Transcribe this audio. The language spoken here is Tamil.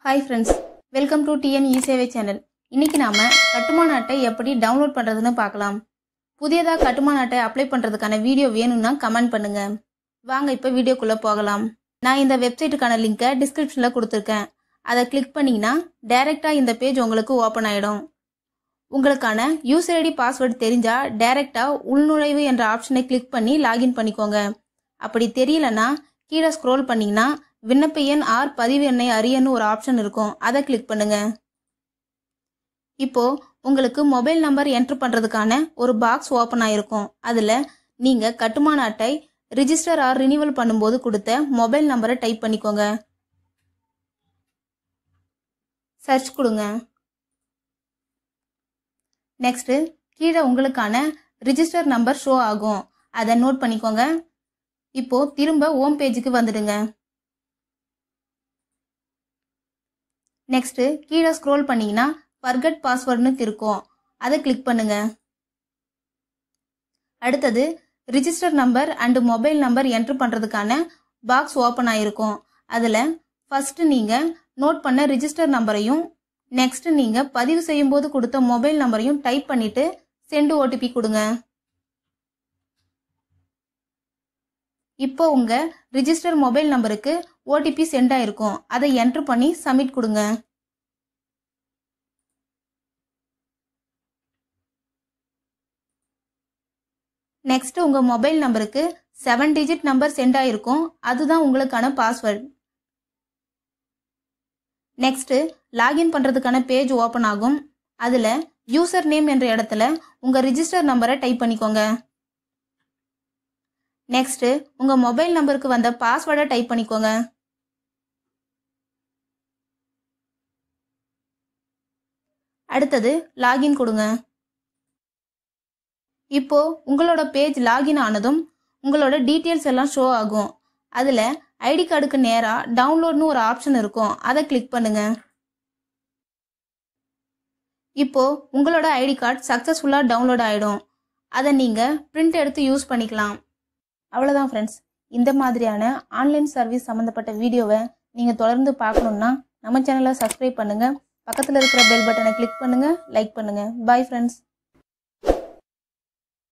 Hi friends, welcome to TN eSevai channel. இன்னைக்கு நாம கட்டுமான அட்டை எப்படி டவுன்லோட் பண்றதுன்னு பார்க்கலாம். புதியதா கட்டுமான அட்டை அப்ளை பண்றதுக்கான வீடியோ வேணும்னா கமெண்ட் பண்ணுங்க. வாங்க இப்ப வீடியோக்குள்ள போகலாம். நான் இந்த வெப்சைட்டுக்கான லிங்கை டிஸ்கிரிப்ஷன்ல கொடுத்திருக்கேன். அதை கிளிக் பண்ணீங்கன்னா டைரக்டா இந்த பேஜ் உங்களுக்கு ஓபன் ஆயிடும். உங்களுக்கான யூசர் ஐடி பாஸ்வேர்ட் தெரிஞ்சா டைரக்டா உள்நுழைவு என்ற ஆப்ஷனை கிளிக் பண்ணி லாகின் பண்ணிக்கோங்க. அப்படி தெரியலனா கீழே ஸ்க்ரோல் பண்ணீங்கன்னா விண்ணப்ப எண் ஆர் பதிவு எண்ணை அறியன்னு ஒரு ஆப்ஷன் இருக்கும். அதை கிளிக் பண்ணுங்க. இப்போ உங்களுக்கு மொபைல் நம்பர் என்டர் பண்றதுக்கான ஒரு பாக்ஸ் ஓபன் ஆயிருக்கும். அதுல நீங்க கட்டுமான அட்டை ரிஜிஸ்டர் ஆர் ரினிவல் பண்ணும்போது கொடுத்த மொபைல் நம்பரை டைப் பண்ணிக்கோங்க. சர்ச் கொடுங்க. நெக்ஸ்ட் கீழே உங்களுக்கான ரிஜிஸ்டர் நம்பர் ஷோ ஆகும். அதை நோட் பண்ணிக்கோங்க. இப்போ திரும்ப ஹோம் பேஜுக்கு வந்துடுங்க. நெக்ஸ்ட் கீழே ஸ்க்ரோல் பண்ணீங்கன்னா ஃபர்கட் பாஸ்வேர்ட்னு இருக்கும். அதை கிளிக் பண்ணுங்க. அடுத்தது register number and mobile number enter பண்றதுக்கான பாக்ஸ் ஓபன் ஆயிருக்கும். அதுல ஃபர்ஸ்ட் நீங்க நோட் பண்ண ரிஜிஸ்டர் நம்பரையும் நெக்ஸ்ட் நீங்க பதிவு செய்யும் போது கொடுத்த மொபைல் நம்பரையும் டைப் பண்ணிட்டு சென்ட் ஓடிபி கொடுங்க. இப்போ உங்க ரிஜிஸ்டர் மொபைல் நம்பருக்கு ஓடிபி சென்ட் ஆயிருக்கும். அதை என்டர் பண்ணி சப்மிட் கொடுங்க. நெக்ஸ்ட் உங்க மொபைல் நம்பருக்கு 7 டிஜிட் நம்பர் சென்ட் ஆயிருக்கும். அதுதான் உங்களுக்கான பாஸ்வேர்ட். நெக்ஸ்ட் லாகின் பண்றதுக்கான பேஜ் ஓபன் ஆகும். அதுல யூசர் நேம் என்ற இடத்துல உங்க ரிஜிஸ்டர் நம்பரை டைப் பண்ணிக்கோங்க. நெக்ஸ்ட் உங்க மொபைல் நம்பருக்கு வந்த பாஸ்வேர்டை டைப் பண்ணிக்கோங்க. அடுத்தது லாகின் கொடுங்க. இப்போ உங்களோட பேஜ் லாகின் ஆனதும் உங்களோட டீடைல்ஸ் எல்லாம் ஷோ ஆகும். அதுல ஐடி கார்டுக்கு நேரா டவுன்லோட்னு ஒரு ஆப்ஷன் இருக்கும். அதை கிளிக் பண்ணுங்க. இப்போ உங்களோட ஐடி கார்டு சக்சஸ்ஃபுல்லா டவுன்லோட் ஆயிடும். அதை நீங்க பிரிண்ட் எடுத்து யூஸ் பண்ணிக்கலாம். அவ்வளவுதான் ஃப்ரெண்ட்ஸ். இந்த மாதிரியான ஆன்லைன் சர்வீஸ் சம்பந்தப்பட்ட வீடியோவை நீங்க தொடர்ந்து பார்க்கணும்னா நம்ம சேனலை சப்ஸ்கிரைப் பண்ணுங்க. பக்கத்துல இருக்கிற பெல் பட்டனை கிளிக் பண்ணுங்க. லைக் பண்ணுங்க. Bye friends.